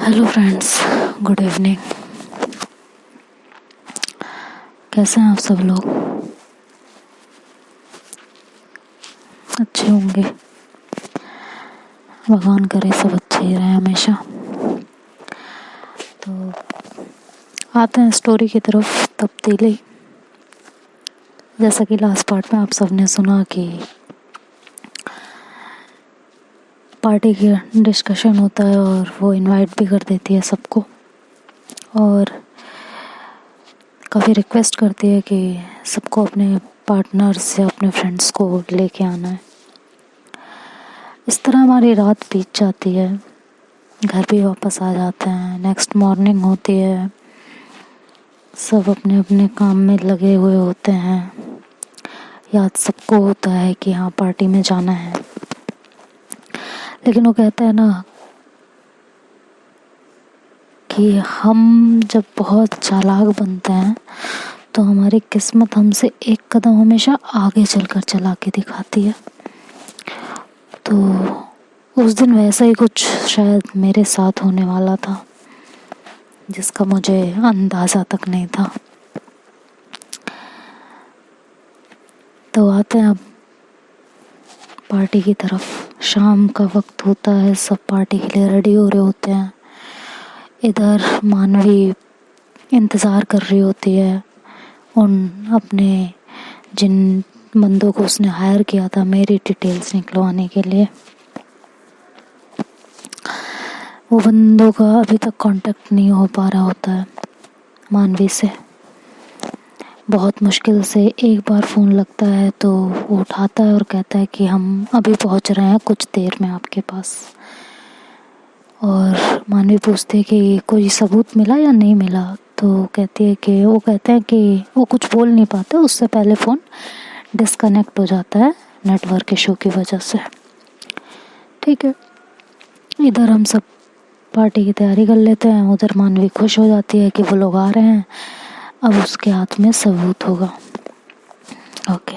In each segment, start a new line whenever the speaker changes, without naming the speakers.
Hello friends, good evening. कैसे हैं आप सब लोग? अच्छे होंगे। भगवान करे सब अच्छे ही रहे हमेशा। तो आते हैं स्टोरी की तरफ तब्दीली। जैसा कि लास्ट पार्ट में आप सबने सुना कि पार्टी की डिस्कशन होता है और वो इनवाइट भी कर देती है सबको, और काफ़ी रिक्वेस्ट करती है कि सबको अपने पार्टनर्स या अपने फ्रेंड्स को लेके आना है। इस तरह हमारी रात बीत जाती है, घर भी वापस आ जाते हैं। नेक्स्ट मॉर्निंग होती है, सब अपने अपने काम में लगे हुए होते हैं। याद सबको होता है कि हाँ पार्टी में जाना है, लेकिन वो कहते हैं ना कि हम जब बहुत चालाक बनते हैं तो हमारी किस्मत हमसे एक कदम हमेशा आगे चलकर चला के दिखाती है। तो उस दिन वैसा ही कुछ शायद मेरे साथ होने वाला था, जिसका मुझे अंदाज़ा तक नहीं था। तो आते हैं अब पार्टी की तरफ। शाम का वक्त होता है, सब पार्टी के लिए रेडी हो रहे होते हैं। इधर मानवी इंतज़ार कर रही होती है उन अपने जिन बंदों को उसने हायर किया था मेरी डिटेल्स निकलवाने के लिए। वो बंदों का अभी तक कांटेक्ट नहीं हो पा रहा होता है मानवी से। बहुत मुश्किल से एक बार फ़ोन लगता है तो वो उठाता है और कहता है कि हम अभी पहुंच रहे हैं कुछ देर में आपके पास। और मानवी पूछती है कि कोई सबूत मिला या नहीं मिला, तो कहती है कि वो कहते हैं कि वो कुछ बोल नहीं पाते, उससे पहले फ़ोन डिस्कनेक्ट हो जाता है नेटवर्क इशू की वजह से। ठीक है, इधर हम सब पार्टी की तैयारी कर लेते हैं। उधर मानवी खुश हो जाती है कि वो लोग आ रहे हैं, अब उसके हाथ में सबूत होगा। ओके,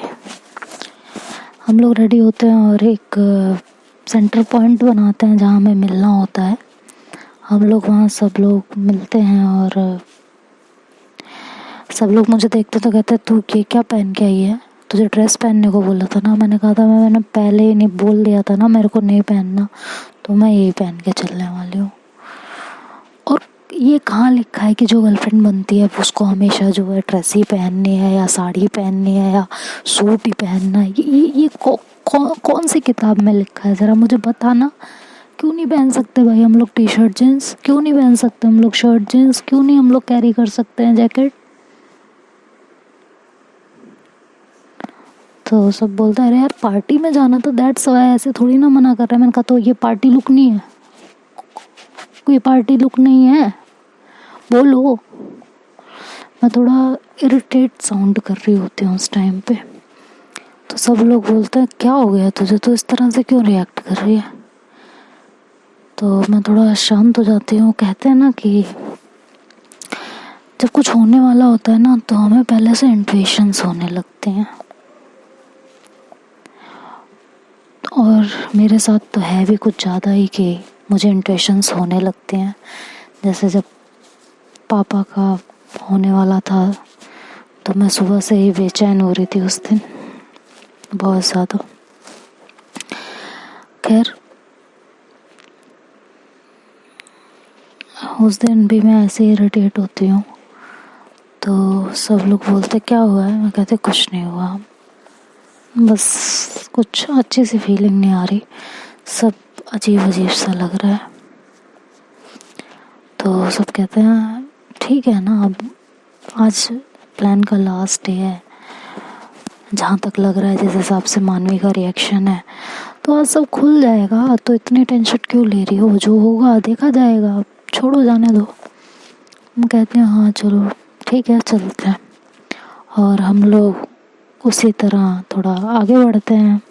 हम लोग रेडी होते हैं और एक सेंटर पॉइंट बनाते हैं जहाँ हमें मिलना होता है। हम लोग वहाँ सब लोग मिलते हैं और सब लोग मुझे देखते तो कहते हैं तू ये क्या पहन के आई है, तुझे ड्रेस पहनने को बोला था ना। मैंने कहा था मैंने पहले ही नहीं बोल दिया था ना मेरे को नहीं पहनना, तो मैं यही पहन के चलने वाली हूँ। और ये कहाँ लिखा है कि जो गर्लफ्रेंड बनती है उसको हमेशा जो है ड्रेस ही पहननी है या साड़ी पहननी है या सूट ही पहनना है? ये कौन सी किताब में लिखा है, ज़रा मुझे बताना। क्यों नहीं पहन सकते भाई हम लोग टी शर्ट जीन्स? क्यों नहीं पहन सकते हम लोग शर्ट जीन्स? क्यों नहीं हम लोग कैरी कर सकते हैं जैकेट? तो सब बोलता है अरे यार पार्टी में जाना तो दैट्स वाई, ऐसे थोड़ी ना मना कर रहे हैं। मैंने कहा तो ये पार्टी लुक नहीं है, कोई पार्टी लुक नहीं है, बोलो। मैं थोड़ा इरिटेट साउंड कर रही होती हूँ उस टाइम पे। तो सब लोग बोलते हैं क्या हो गया तुझे, तो इस तरह से क्यों रिएक्ट कर रही है? तो मैं थोड़ा शांत हो जाती हूँ। कहते हैं ना कि जब कुछ होने वाला होता है ना तो हमें पहले से इंट्यूशंस होने लगते हैं, और मेरे साथ तो है भी कुछ ज़्यादा ही कि मुझे इंट्यूशंस होने लगते हैं। जैसे जब पापा का होने वाला था तो मैं सुबह से ही बेचैन हो रही थी उस दिन बहुत ज़्यादा। खैर उस दिन भी मैं ऐसे इरिटेट होती हूँ। तो सब लोग बोलते क्या हुआ है, मैं कहते कुछ नहीं हुआ, बस कुछ अच्छी सी फीलिंग नहीं आ रही, सब अजीब अजीब सा लग रहा है। तो सब कहते हैं ठीक है ना, अब आज प्लान का लास्ट डे है, जहाँ तक लग रहा है जिस हिसाब से मानवी का रिएक्शन है तो आज सब खुल जाएगा। तो इतनी टेंशन क्यों ले रही हो, जो होगा देखा जाएगा, छोड़ो जाने दो। हम कहते हैं हाँ चलो ठीक है चलते हैं। और हम लोग उसी तरह थोड़ा आगे बढ़ते हैं,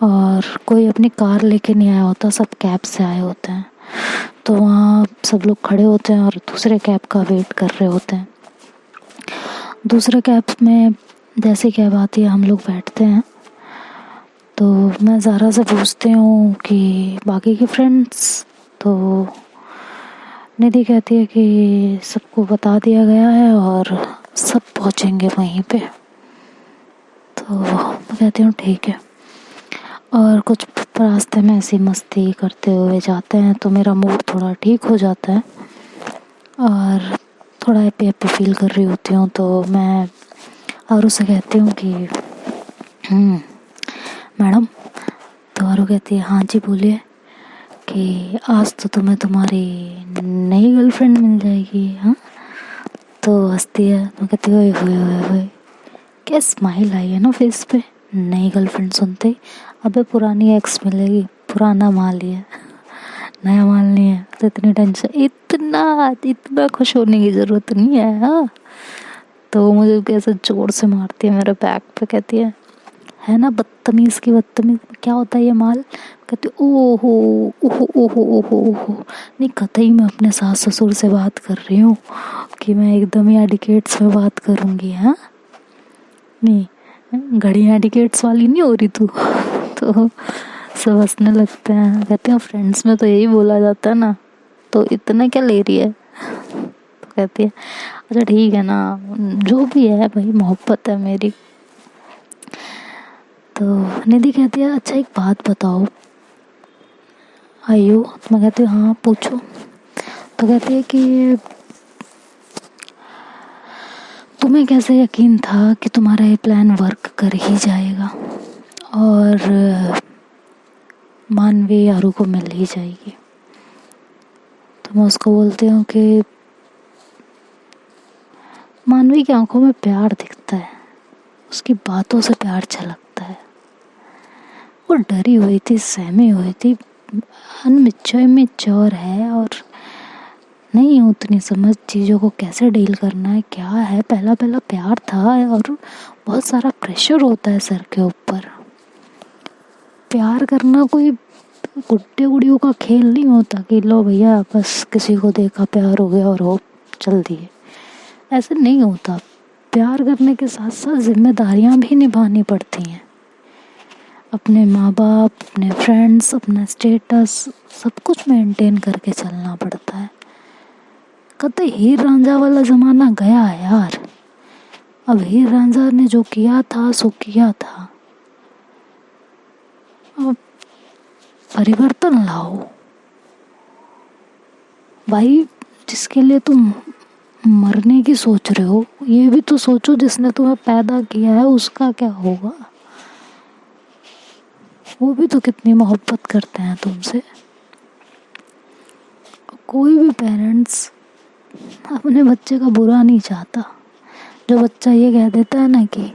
और कोई अपनी कार लेके नहीं आया होता, सब कैब से आए होते हैं। तो वहाँ सब लोग खड़े होते हैं और दूसरे कैब का वेट कर रहे होते हैं। दूसरे कैब में जैसे कैब आती है हम लोग बैठते हैं। तो मैं ज़ारा से पूछती हूँ कि बाकी के फ्रेंड्स, तो निधि कहती है कि सबको बता दिया गया है और सब पहुंचेंगे वहीं पे। तो मैं कहती हूँ ठीक है। और कुछ रास्ते में ऐसी मस्ती करते हुए जाते हैं तो मेरा मूड थोड़ा ठीक हो जाता है और थोड़ा हैप्पी हैप्पी फील कर रही होती हूँ। तो मैं और उसे कहती हूँ कि मैडम। तो आरू कहती है हाँ जी बोलिए, कि आज तो तुम्हें तुम्हारी नई गर्लफ्रेंड मिल जाएगी। हाँ, तो हंसती है। मैं कहती हूँ ओए क्या स्माइल आई है ना फेस पे। नई गर्लफ्रेंड सुनते ही अबे पुरानी एक्स मिलेगी, पुराना माल ही है, नया माल नहीं है, तो इतनी टेंशन, इतना खुश होने की ज़रूरत नहीं है। हाँ, तो वो मुझे कैसे जोर से मारती है मेरे बैक पे, कहती है ना बदतमीज़ की बदतमीज़, क्या होता है ये माल। कहती ओहो ओहो ओहो ओहो ओहो। नहीं, कतई मैं अपने सास ससुर से बात कर रही हूँ कि मैं एकदम ही एडिकेट्स में बात करूँगी। हाँ, नहीं घड़ी एडिकेट्स वाली नहीं हो रही तू। तो सब हंसने लगते हैं, कहते हैं फ्रेंड्स में तो यही बोला जाता है ना, तो इतना क्या ले रही है। तो कहती है अच्छा ठीक है ना, जो भी है भाई मोहब्बत है मेरी। तो निधि कहती है अच्छा एक बात बताओ आयु। तो मैं कहती हूँ हाँ पूछो। तो कहती है कि तुम्हें कैसे यकीन था कि तुम्हारा ये प्लान वर्क कर ही जाएगा और मानवी आरू को मिल ही जाएगी। तो मैं उसको बोलती हूँ कि मानवी की आंखों में प्यार दिखता है, उसकी बातों से प्यार झलकता है। वो डरी हुई थी, सहमी हुई थी, इमेच्योर है और नहीं उतनी समझ चीज़ों को कैसे डील करना है क्या है। पहला पहला प्यार था और बहुत सारा प्रेशर होता है सर के ऊपर। प्यार करना कोई गुड्डे गुड़ियों का खेल नहीं होता कि लो भैया बस किसी को देखा प्यार हो गया और हो चल दिए, ऐसे नहीं होता। प्यार करने के साथ साथ जिम्मेदारियां भी निभानी पड़ती हैं, अपने माँ बाप, अपने फ्रेंड्स, अपना स्टेटस, सब कुछ मेंटेन करके चलना पड़ता है। कतई हीर रांझा वाला ज़माना गया है यार। अब हीर रांझा ने जो किया था सो किया था, अब परिवर्तन लाओ भाई। जिसके लिए तुम मरने की सोच रहे हो ये भी तो सोचो जिसने तुम्हें पैदा किया है उसका क्या होगा। वो भी तो कितनी मोहब्बत करते हैं तुमसे। कोई भी पेरेंट्स अपने बच्चे का बुरा नहीं चाहता। जो बच्चा ये कह देता है ना कि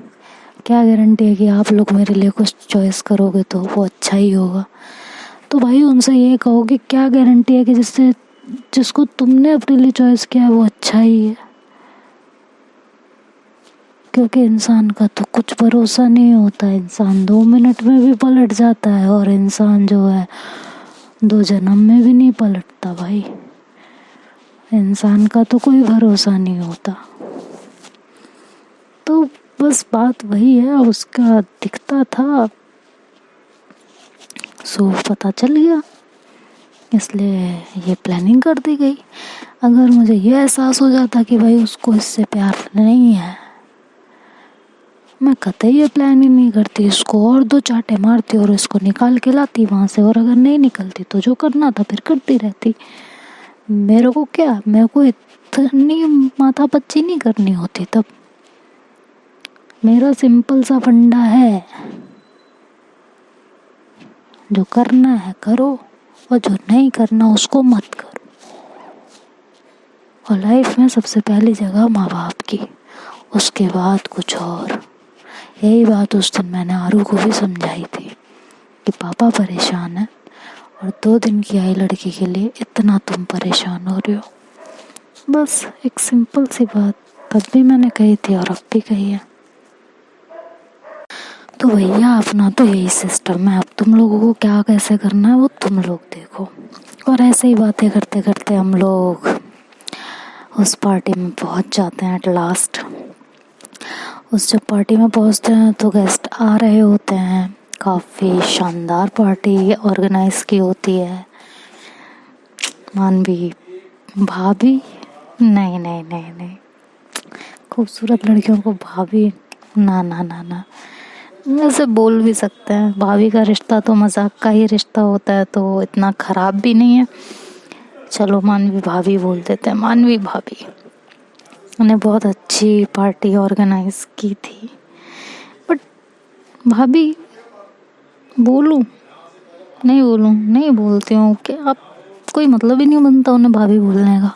क्या गारंटी है कि आप लोग मेरे लिए कुछ चॉइस करोगे तो वो अच्छा ही होगा, तो भाई उनसे ये कहो कि क्या गारंटी है कि जिसको तुमने अपने लिए चॉइस किया है वो अच्छा ही है। क्योंकि इंसान का तो कुछ भरोसा नहीं होता, इंसान 2 मिनट में भी पलट जाता है और इंसान जो है 2 जन्म में भी नहीं पलटता भाई। इंसान का तो कोई भरोसा नहीं होता। तो बस बात वही है, उसका दिखता था सो पता चल गया, इसलिए ये प्लानिंग कर दी गई। अगर मुझे ये एहसास हो जाता कि भाई उसको इससे प्यार नहीं है, मैं कतई ये प्लान ही नहीं करती, इसको और 2 चांटे मारती और इसको निकाल के लाती वहाँ से। और अगर नहीं निकलती तो जो करना था फिर करती रहती। मेरे को क्या, मेरे को इतनी माथापच्ची नहीं करनी होती तब। मेरा सिंपल सा फंडा है, जो करना है करो और जो नहीं करना उसको मत करो। और लाइफ में सबसे पहली जगह माँ बाप की, उसके बाद कुछ और। यही बात उस दिन मैंने आरू को भी समझाई थी कि पापा परेशान है और 2 दिन की आई लड़की के लिए इतना तुम परेशान हो रहे हो। बस एक सिंपल सी बात तब भी मैंने कही थी और अब भी कही है। तो भैया अपना तो यही सिस्टम है, अब तुम लोगों को क्या कैसे करना है वो तुम लोग देखो। और ऐसे ही बातें करते करते हम लोग उस पार्टी में पहुंच जाते हैं एट लास्ट। उस जब पार्टी में पहुंचते हैं तो गेस्ट आ रहे होते हैं, काफ़ी शानदार पार्टी ऑर्गेनाइज की होती है। मानवी भाभी? नहीं नहीं नहीं नहीं, खूबसूरत लड़कियों को भाभी? ना ना ना ना। वैसे बोल भी सकते हैं, भाभी का रिश्ता तो मजाक का ही रिश्ता होता है, तो इतना खराब भी नहीं है। चलो मानवी भाभी बोल देते हैं, मानवी भाभी। उन्हें बहुत अच्छी पार्टी ऑर्गेनाइज की थी। बट भाभी बोलूं? नहीं बोलूं? नहीं बोलती हूँ कि अब कोई मतलब ही नहीं बनता उन्हें भाभी बोलने का।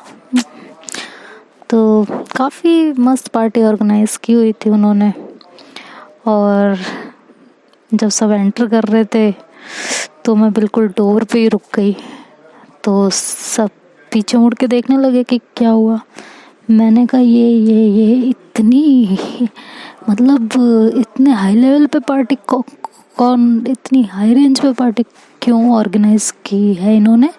तो काफ़ी मस्त पार्टी ऑर्गेनाइज की हुई थी उन्होंने। और जब सब एंटर कर रहे थे तो मैं बिल्कुल डोर पे ही रुक गई। तो सब पीछे मुड़ के देखने लगे कि क्या हुआ। मैंने कहा ये इतनी, मतलब इतने हाई लेवल पे पार्टी कौन इतनी हाई रेंज पे पार्टी क्यों ऑर्गेनाइज की है इन्होंने।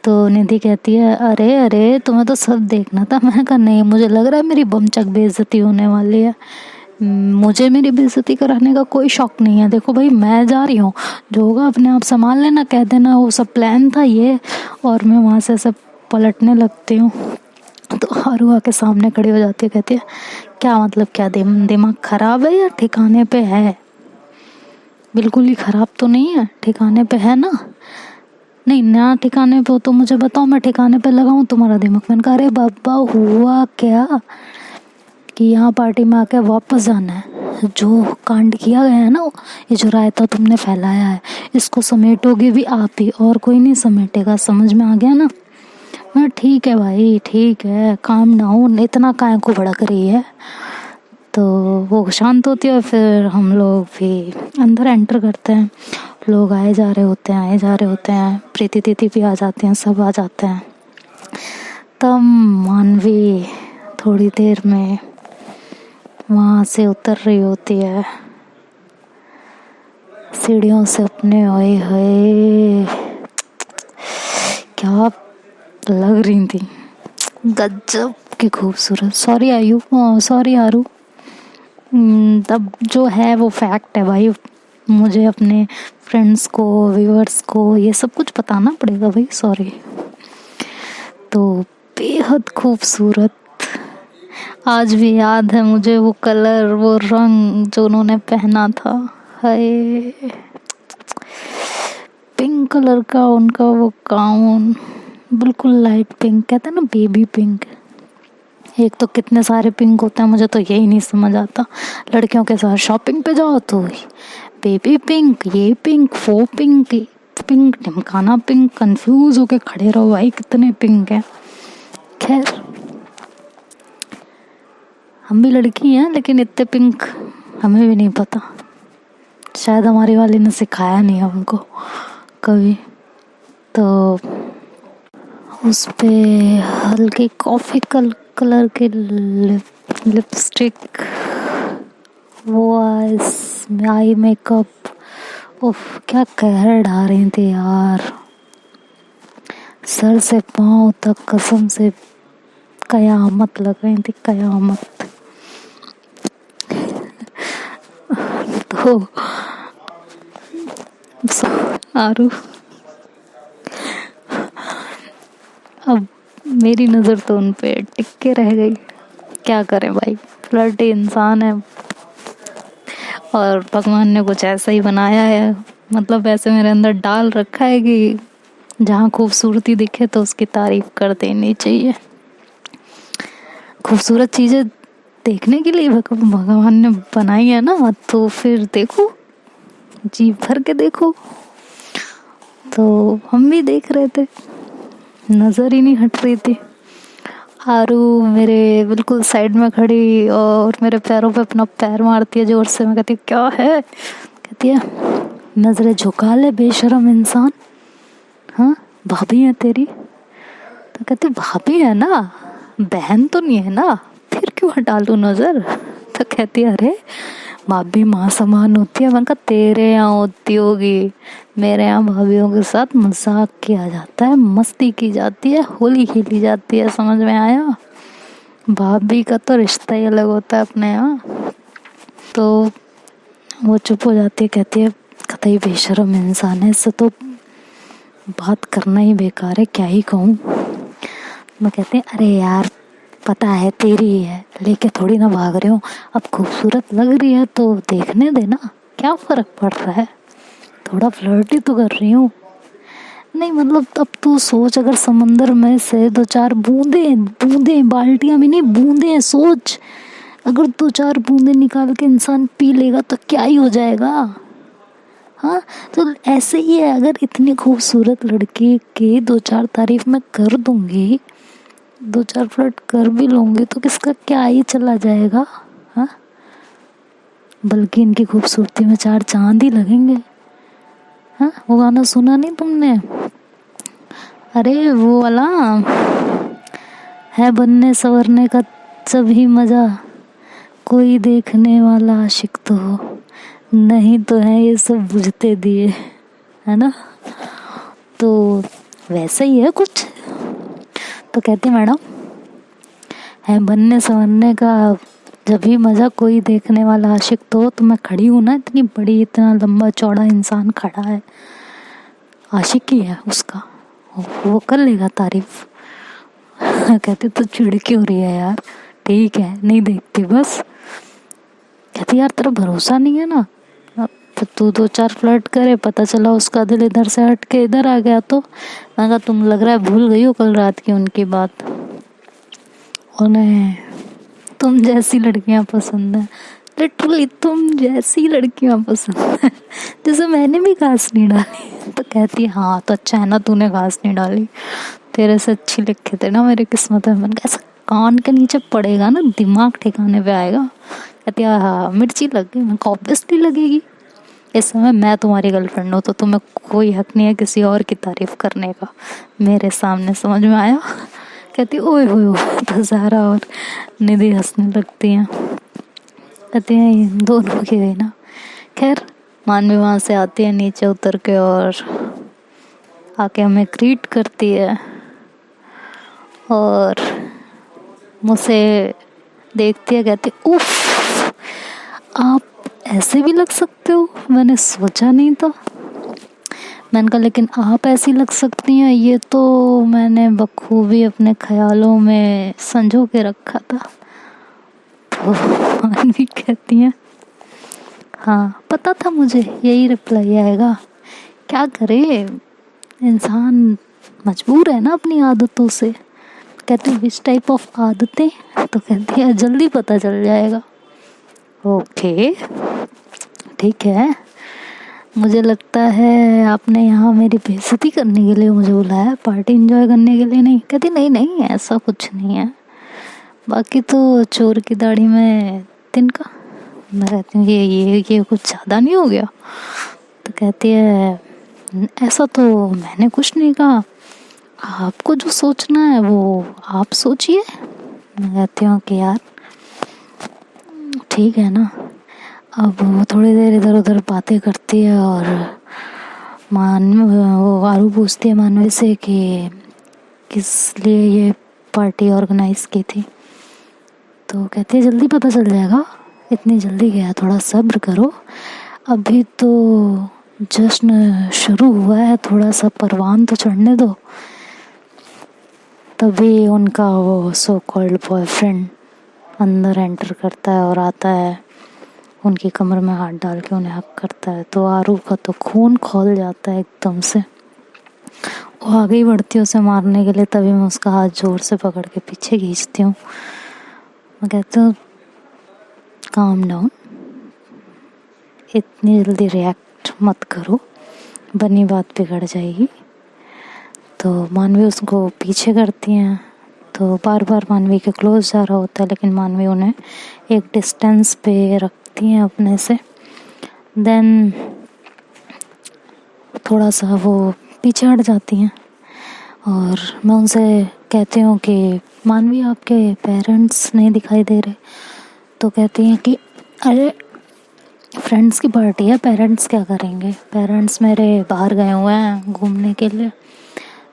तो निधि कहती है अरे अरे तुम्हें तो सब देखना था। मैंने कहा नहीं, मुझे लग रहा है मेरी बमचक बेइज्जती होने वाली है। मुझे मेरी बेइज्जती कराने का कोई शौक नहीं है। देखो भाई, मैं जा रही हूँ, जो होगा अपने आप संभाल लेना, कह देना वो सब प्लान था ये। और मैं वहाँ से सब पलटने लगती हूँ। तो हारू आके सामने खड़ी हो जाती है, कहती है क्या मतलब, क्या दिमाग खराब है या ठिकाने पे है? बिल्कुल ही खराब तो नहीं है, ठिकाने पे है ना? नहीं ना ठिकाने पे हो तो मुझे बताओ, मैं ठिकाने पे लगाऊं तुम्हारा दिमाग। मैंने कहा अरे बाबा हुआ क्या कि यहाँ पार्टी में आके वापस जाना है। जो कांड किया गया है ना, ये जो रायता तुमने फैलाया है, इसको समेटोगे भी आप ही, और कोई नहीं समेटेगा। समझ में आ गया ना? मैं ठीक है भाई, ठीक है, काम डाउन, इतना काहे को भड़क रही है। तो वो शांत होती है। फिर हम लोग भी अंदर एंटर करते हैं। लोग आए जा रहे होते हैं, आए जा रहे होते हैं। प्रीति दीदी भी आ जाते हैं, सब आ जाते हैं। तब मानवी थोड़ी देर में वहाँ से उतर रही होती है सीढ़ियों से अपने। ओए होए क्या लग रही थी, गजब की खूबसूरत। सॉरी आयु, सॉरी आरू। तब जो है वो फैक्ट है भाई, मुझे अपने फ्रेंड्स को, व्यूअर्स को ये सब कुछ बताना पड़ेगा भाई, सॉरी। तो बेहद खूबसूरत, आज भी याद है मुझे वो कलर, वो रंग जो उन्होंने पहना था। हाय, पिंक कलर का उनका वो गाउन, बिल्कुल लाइट पिंक, कहते हैं ना बेबी पिंक। एक तो कितने सारे पिंक होते हैं, मुझे तो यही नहीं समझ आता। लड़कियों के साथ शॉपिंग पे जाओ तो बेबी पिंक, ये पिंक, वो पिंक, पिंक ढिमकाना पिंक, कंफ्यूज होके खड़े रहो भाई, कितने पिंक हैं। खैर, हम भी लड़की हैं, लेकिन इतने पिंक हमें भी नहीं पता। शायद हमारी वाली ने सिखाया नहीं हमको कभी। तो उस पे हल्की कॉफी कलर के लिपस्टिक, वो आई मेकअप, उफ क्या कहर ढा रही थी यार। सर से पांव तक कसम से कयामत लग रही थी, कयामत। तो आरू, अब मेरी नज़र तो उन पे टिक के रह गई। क्या करें भाई, फ्लर्टी इंसान है और भगवान ने कुछ ऐसा ही बनाया है। मतलब ऐसे मेरे अंदर डाल रखा है कि जहाँ खूबसूरती दिखे तो उसकी तारीफ कर देनी चाहिए। खूबसूरत चीज़ें देखने के लिए भगवान ने बनाई है ना, तो फिर देखो, जी भर के देखो। तो हम भी देख रहे थे, नज़र ही नहीं हट रही थी। आरू मेरे बिल्कुल साइड में खड़ी और मेरे पैरों पे अपना पैर मारती है जोर से। मैं कहती हूँ क्या है? कहती है नजरें झुका ले बेशरम इंसान, हाँ भाभी है तेरी। तो कहती भाभी है ना, बहन तो नहीं है ना, फिर क्यों हटा लूँ नजर। तो कहती है अरे भाभी माँ समान होती है। मैंने कहा तेरे यहाँ होती होगी, मेरे यहाँ भाभीयों के साथ मजाक किया जाता है, मस्ती की जाती है, होली खेली जाती है। समझ में आया? भाभी का तो रिश्ता ही अलग होता है अपने यहाँ। तो वो चुप हो जाती है, कहती है कतई बेशरम इंसान है, इससे तो बात करना ही बेकार है, क्या ही कहूँ। मैं कहती हैं अरे यार पता है तेरी ही है, लेके थोड़ी ना भाग रही हूँ, अब खूबसूरत लग रही है तो देखने देना, क्या फर्क पड़ रहा है, थोड़ा फ्लर्ट ही तो कर रही हूँ। नहीं मतलब अब तू सोच, अगर समंदर में से दो चार बूंदे बूंदे, बाल्टियां भी नहीं बूंदे सोच, अगर दो चार बूंदे निकाल के इंसान पी लेगा तो क्या ही हो जाएगा। हाँ तो ऐसे ही है, अगर इतनी खूबसूरत लड़की की दो चार तारीफ मैं कर दूंगी, दो चार फ्लर्ट कर भी लूंगी तो किसका क्या ही चला जाएगा। हाँ बल्कि इनकी खूबसूरती में चार चांद ही लगेंगे। हाँ वो गाना सुना नहीं तुमने, अरे वो वाला, है बनने संवरने का सभी मजा, कोई देखने वाला आशिक तो हो, नहीं तो है ये सब बुझते दिए, है ना। तो वैसे ही है कुछ। तो कहती मैडम, है बनने संवरने का जब भी मजा, कोई देखने वाला आशिक तो मैं खड़ी हूँ ना, इतनी बड़ी, इतना लंबा चौड़ा इंसान खड़ा है, आशिक ही है उसका, वो कर लेगा तारीफ। कहती तो चिढ़ क्यों रही है यार, ठीक है नहीं देखती बस। कहती यार तेरा भरोसा नहीं है ना, अब तो तू दो चार फ्लर्ट करे, पता चला उसका दिल इधर से हट के इधर आ गया तो। मैं कहा तुम लग रहा है भूल गई हो कल रात की उनकी बात, उन्हें तुम जैसी लड़कियां पसंद है, लिटरली तुम जैसी लड़कियां पसंद है, जैसे मैंने भी घास नहीं डाली। तो कहती है हाँ तो अच्छा है ना तूने घास नहीं डाली, तेरे से अच्छी लिखे थे ना मेरी किस्मत में। मैंने कहा ऐसा कान के नीचे पड़ेगा ना दिमाग ठिकाने पे आएगा। कहती है हाँ मिर्ची लग गई। मैं ऑब्वियसली लगेगी, इस समय मैं तुम्हारी गर्लफ्रेंड हूँ तो तुम्हें कोई हक नहीं है किसी और की तारीफ करने का मेरे सामने, समझ में आया। कहती ओए होए तो ज़ारा और निधि हंसने लगती हैं। कहती हैं इन दोनों की गई ना। खैर मानवी वहाँ से आती है नीचे उतर के और आके हमें ग्रीट करती है और मुझसे देखती है, कहती उफ आप ऐसे भी लग सकते हो, मैंने सोचा नहीं था। मैंने कहा लेकिन आप ऐसी लग सकती हैं ये तो मैंने बखूबी अपने ख्यालों में संजो के रखा था। तो मानवी कहती हैं हाँ पता था मुझे यही रिप्लाई आएगा, क्या करे इंसान मजबूर है ना अपनी आदतों से। कहती हूँ विच टाइप ऑफ आदतें, तो कहती है जल्दी पता चल जाएगा। ओके ठीक है, मुझे लगता है आपने यहाँ मेरी बेइज्जती करने के लिए मुझे बुलाया, पार्टी एंजॉय करने के लिए नहीं। कहती नहीं नहीं ऐसा कुछ नहीं है, बाकी तो चोर की दाढ़ी में तिनका। मैं कहती हूँ ये कुछ ज़्यादा नहीं हो गया। तो कहती है ऐसा तो मैंने कुछ नहीं कहा, आपको जो सोचना है वो आप सोचिए। मैं कहती हूँ कि यार ठीक है ना। अब वो थोड़ी देर इधर उधर बातें करती है और वो आरू पूछती है मानवी से कि किस लिए ये पार्टी ऑर्गेनाइज की थी। तो कहती है जल्दी पता चल जाएगा, इतनी जल्दी गया, थोड़ा सब्र करो, अभी तो जश्न शुरू हुआ है, थोड़ा सा परवान तो चढ़ने दो। तभी उनका वो सो कॉल्ड बॉयफ्रेंड अंदर एंटर करता है और आता है, उनकी कमर में हाथ डाल के उन्हें हक करता है। तो आरू का तो खून खौल जाता है एकदम से, वो आगे ही बढ़ती है उसे मारने के लिए, तभी मैं उसका हाथ जोर से पकड़ के पीछे खींचती हूँ। मैं कहती हूँ काम डाउन, इतनी जल्दी रिएक्ट मत करो, बनी बात बिगड़ जाएगी। तो मानवी उसको पीछे करती हैं, तो बार बार मानवी के क्लोज जा रहा होता है, लेकिन मानवी उन्हें एक डिस्टेंस पे रखती हैं अपने से। देन थोड़ा सा वो पीछे हट जाती हैं और मैं उनसे कहती हूँ कि मानवी आपके पेरेंट्स नहीं दिखाई दे रहे। तो कहती हैं कि अरे फ्रेंड्स की पार्टी है, पेरेंट्स क्या करेंगे, पेरेंट्स मेरे बाहर गए हुए हैं घूमने के लिए।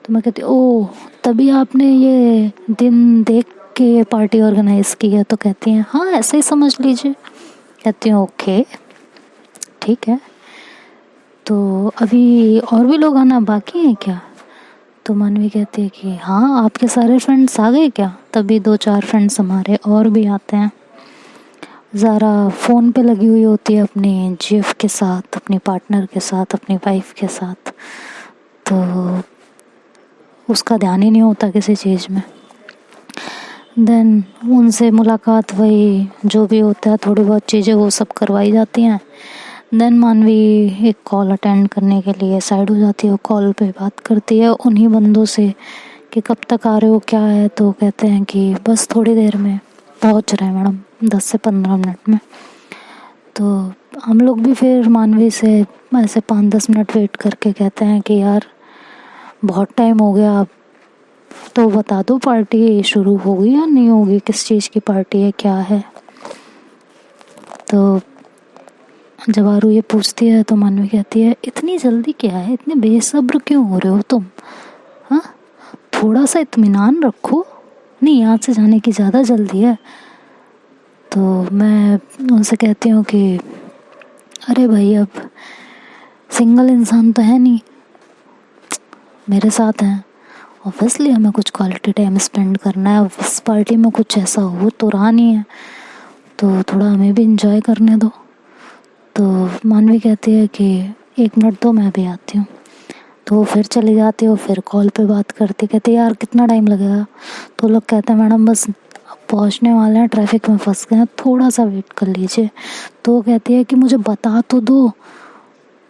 तो मैं कहती ओह तभी आपने ये दिन देख के ये पार्टी ऑर्गेनाइज की है। तो कहती हैं हाँ ऐसे ही समझ लीजिए। कहती हूँ ओके ठीक है, तो अभी और भी लोग आना बाकी हैं क्या। तो मानवी कहती है कि हाँ, आपके सारे फ्रेंड्स आ गए क्या? तभी 2-4 फ्रेंड्स हमारे और भी आते हैं। ज़ारा फ़ोन पे लगी हुई होती है अपनी जीएफ के साथ, अपनी पार्टनर के साथ, अपनी वाइफ के साथ, तो उसका ध्यान ही नहीं होता किसी चीज़ में। देन उनसे मुलाकात, वही जो भी होता है, थोड़ी बहुत चीज़ें वो सब करवाई जाती हैं। देन मानवी एक कॉल अटेंड करने के लिए साइड हो जाती है। वो कॉल पे बात करती है उन्हीं बंदों से कि कब तक आ रहे हो, क्या है। तो कहते हैं कि बस थोड़ी देर में पहुंच रहे हैं मैडम, 10 से 15 मिनट में। तो हम लोग भी फिर मानवी से ऐसे 5-10 मिनट वेट करके कहते हैं कि यार बहुत टाइम हो गया, आप तो बता दो पार्टी शुरू होगी या नहीं होगी, किस चीज़ की पार्टी है, क्या है। तो जब आरू ये पूछती है तो मानवी कहती है इतनी जल्दी क्या है, इतने बेसब्र क्यों हो रहे हो तुम? हाँ, थोड़ा सा इत्मीनान रखो, नहीं यहाँ से जाने की ज़्यादा जल्दी है। तो मैं उनसे कहती हूँ कि अरे भाई, अब सिंगल इंसान तो है नहीं, मेरे साथ हैं, ऑब्वियसली हमें कुछ क्वालिटी टाइम स्पेंड करना है। इस पार्टी में कुछ ऐसा हो तो रहा नहीं है, तो थोड़ा हमें भी इंजॉय करने दो। तो मानवी कहती है कि 1 मिनट दो, मैं भी आती हूँ। तो वो फिर चली जाती है, फिर कॉल पे बात करती, कहती यार कितना टाइम लगेगा? तो लोग कहते हैं मैडम बस पहुँचने वाले हैं, ट्रैफिक में फंस गए हैं, थोड़ा सा वेट कर लीजिए। तो वो कहती है कि मुझे बता तो दो।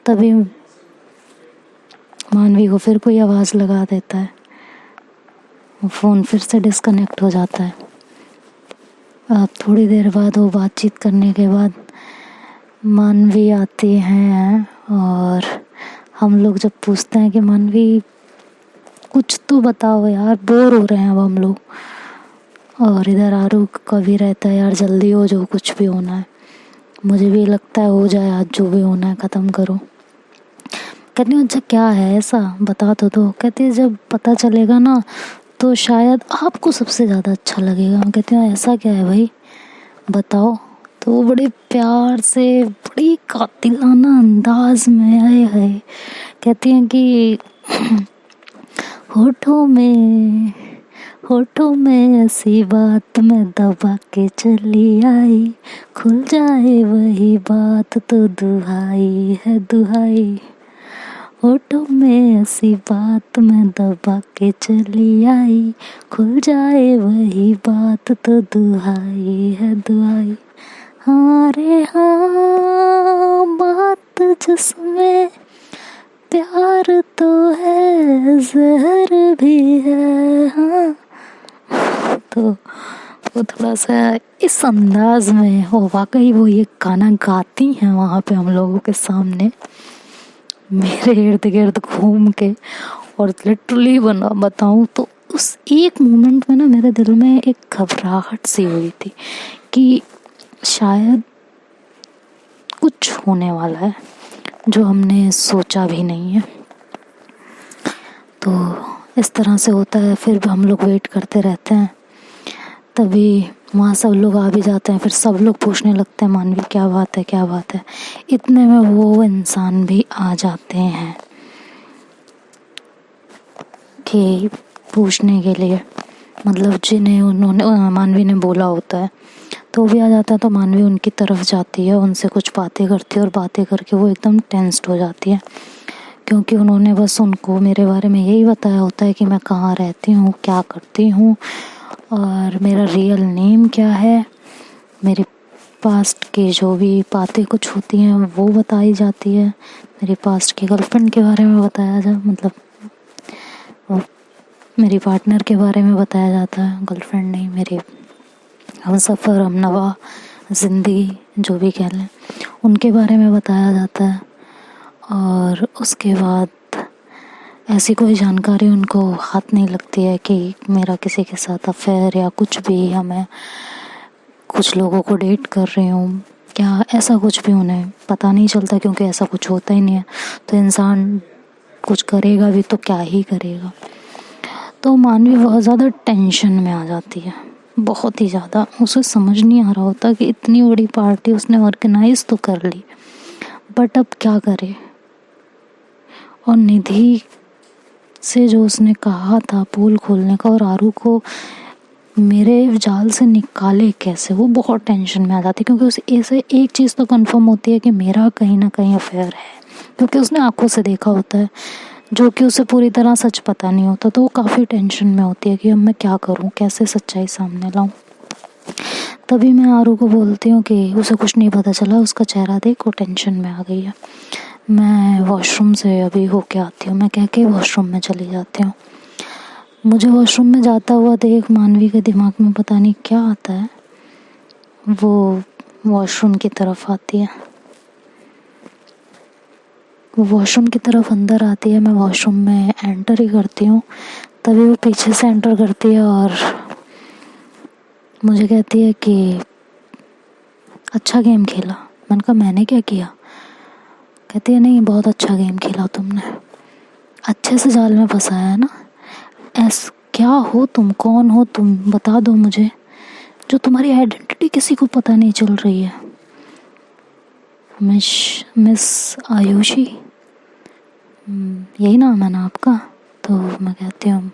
तभी मानवी को फिर कोई आवाज़ लगा देता है, फ़ोन फिर से डिस्कनेक्ट हो जाता है। अब थोड़ी देर बाद वो बातचीत करने के बाद मानवी आती हैं और हम लोग जब पूछते हैं कि मानवी कुछ तो बताओ यार, बोर हो रहे हैं अब हम लोग। और इधर आरू का भी रहता है यार जल्दी हो, जो कुछ भी होना है। मुझे भी लगता है हो जाए आज, जो भी होना है ख़त्म करो। कहती हूँ अच्छा क्या है ऐसा, बता तो दो। कहती है जब पता चलेगा ना तो शायद आपको सबसे ज़्यादा अच्छा लगेगा। मैं कहती हूँ ऐसा क्या है भाई, बताओ। तो वो बड़े प्यार से, बड़ी कातिलाना अंदाज में आए है कहती हैं कि होठों में ऐसी बात मैं दबा के चली आई, खुल जाए वही बात तो दुहाई है दुहाई। होठों में ऐसी बात मैं दबा के चली आई, खुल जाए वही बात तो दुहाई है दुहाई। हाँ रे हाँ, बात जिसमें प्यार तो है, जहर भी है। हाँ, तो वो थोड़ा सा इस अंदाज में हो, वाकई वो ये गाना गाती हैं वहाँ पे हम लोगों के सामने, मेरे इर्द गिर्द घूम के। और लिटरली बताऊँ तो उस एक मोमेंट में ना मेरे दिल में एक घबराहट सी हुई थी कि शायद कुछ होने वाला है जो हमने सोचा भी नहीं है। तो इस तरह से होता है, फिर भी हम लोग वेट करते रहते हैं। तभी वहाँ सब लोग आ भी जाते हैं, फिर सब लोग पूछने लगते हैं मानवी क्या बात है, क्या बात है। इतने में वो इंसान भी आ जाते हैं कि पूछने के लिए, मतलब जिन्हें उन्होंने मानवी ने बोला होता है, तो वो भी आ जाता है। तो मानवी उनकी तरफ जाती है, उनसे कुछ बातें करती है और बातें करके वो एकदम टेंस्ड हो जाती है, क्योंकि उन्होंने बस उनको मेरे बारे में यही बताया होता है कि मैं कहाँ रहती हूँ, क्या करती हूँ और मेरा रियल नेम क्या है। मेरे पास्ट की जो भी बातें कुछ होती हैं वो बताई जाती है। मेरी पास्ट की गर्लफ्रेंड के बारे में बताया मतलब वो मेरी पार्टनर के बारे में बताया जाता है, गर्लफ्रेंड नहीं, मेरी हमसफ़र, हमनवा, ज़िंदगी जो भी कह लें, उनके बारे में बताया जाता है। और उसके बाद ऐसी कोई जानकारी उनको हाथ नहीं लगती है कि मेरा किसी के साथ अफेयर या कुछ भी, या मैं कुछ लोगों को डेट कर रही हूँ, क्या ऐसा कुछ भी उन्हें पता नहीं चलता, क्योंकि ऐसा कुछ होता ही नहीं है। तो इंसान कुछ करेगा भी तो क्या ही करेगा। तो मानवी बहुत ज़्यादा टेंशन में आ जाती है, बहुत ही ज़्यादा। उसे समझ नहीं आ रहा होता कि इतनी बड़ी पार्टी उसने ऑर्गेनाइज तो कर ली, बट अब क्या करे। और निधि से जो उसने कहा था पोल खोलने का और आरू को मेरे जाल से निकाले कैसे, वो बहुत टेंशन में आ जाती, क्योंकि उसे ऐसे एक चीज़ तो कंफर्म होती है कि मेरा कहीं ना कहीं अफेयर है, क्योंकि उसने आंखों से देखा होता है, जो कि उसे पूरी तरह सच पता नहीं होता। तो वो काफ़ी टेंशन में होती है कि अब मैं क्या करूं, कैसे सच्चाई सामने लाऊं। तभी मैं आरू को बोलती हूँ कि उसे कुछ नहीं पता चला, उसका चेहरा देख, वो टेंशन में आ गई है। मैं वॉशरूम से अभी होके आती हूँ, मैं कह के वॉशरूम में चली जाती हूँ। मुझे वॉशरूम में जाता हुआ देख मानवी के दिमाग में पता नहीं क्या आता है, वो वॉशरूम की तरफ आती है। वो वॉशरूम की तरफ अंदर आती है, मैं वॉशरूम में एंटर ही करती हूँ, तभी वो पीछे से एंटर करती है और मुझे कहती है कि अच्छा गेम खेला। मैंने कहा मैंने क्या किया? कहती है नहीं, बहुत अच्छा गेम खेला तुमने, अच्छे से जाल में फंसाया है ना। क्या हो तुम, कौन हो तुम, बता दो मुझे, जो तुम्हारी आइडेंटिटी किसी को पता नहीं चल रही है। मिस आयुषी, यही नाम है ना आपका? तो मैं कहती हूँ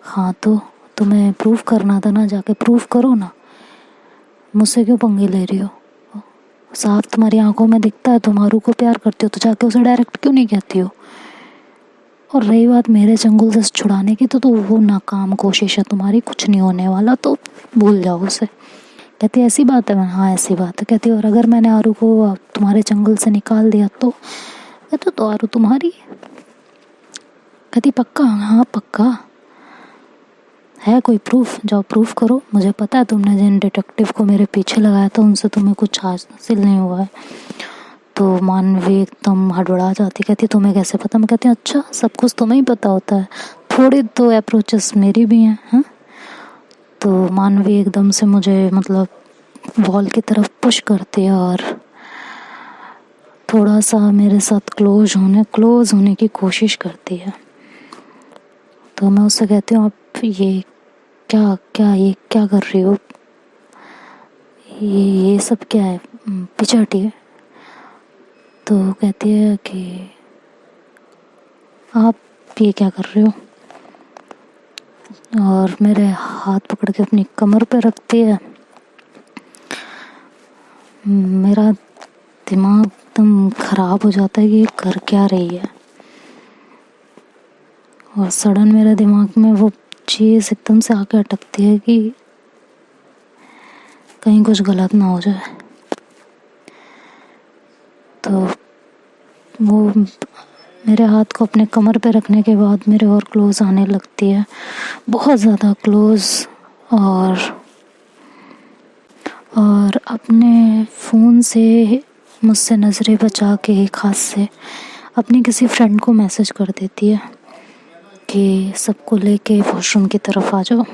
हाँ, तो तुम्हें प्रूफ करना था ना, जाके प्रूफ करो ना, मुझसे क्यों पंगे ले रही हो? साफ तुम्हारी आंखों में दिखता है तुम आरू को प्यार करती हो, तो जाके उसे डायरेक्ट क्यों नहीं कहती हो? और रही बात मेरे चंगुल से छुड़ाने की, तो वो नाकाम कोशिश है तुम्हारी, कुछ नहीं होने वाला, तो भूल जाओ उसे। कहती ऐसी बात है? मैं हाँ ऐसी बात है। कहती और अगर मैंने आरू को तुम्हारे चंगुल से निकाल दिया तो? कहते तो आरू तुम्हारी। कहती पक्का? हाँ पक्का। है कोई प्रूफ? जाओ प्रूफ करो, मुझे पता है तुमने जिन डिटेक्टिव को मेरे पीछे लगाया था उनसे तुम्हें कुछ हासिल नहीं हुआ है। तो मानवी एकदम हड़बड़ा जाती, कहती तुम्हें कैसे पता? मैं कहती अच्छा, सब कुछ तुम्हें ही पता होता है, थोड़ी तो अप्रोचेस मेरी भी हैं। हाँ, तो मानवी एकदम से मुझे मतलब वॉल की तरफ पुश करती है और थोड़ा सा मेरे साथ क्लोज होने की कोशिश करती है। तो मैं उससे कहती हूँ आप ये क्या कर रही हो? ये सब क्या है? पीछे हटिए। तो कहती है कि आप ये क्या कर रहे हो, और मेरे हाथ पकड़ के अपनी कमर पे रखती है। मेरा दिमाग एकदम खराब हो जाता है कि ये कर क्या रही है, और सडन मेरे दिमाग में वो चीज़ एकदम से आके अटकती है कि कहीं कुछ गलत ना हो जाए। तो वो मेरे हाथ को अपने कमर पे रखने के बाद मेरे और क्लोज आने लगती है, बहुत ज़्यादा क्लोज, और अपने फ़ोन से मुझसे नज़रें बचा के एक हाथ से अपनी किसी फ्रेंड को मैसेज कर देती है कि सबको लेके वॉशरूम की तरफ आ जाओ।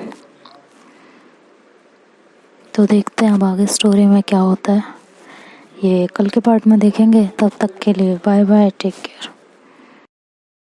तो देखते हैं अब आगे स्टोरी में क्या होता है, ये कल के पार्ट में देखेंगे। तब तक के लिए बाय बाय, टेक केयर।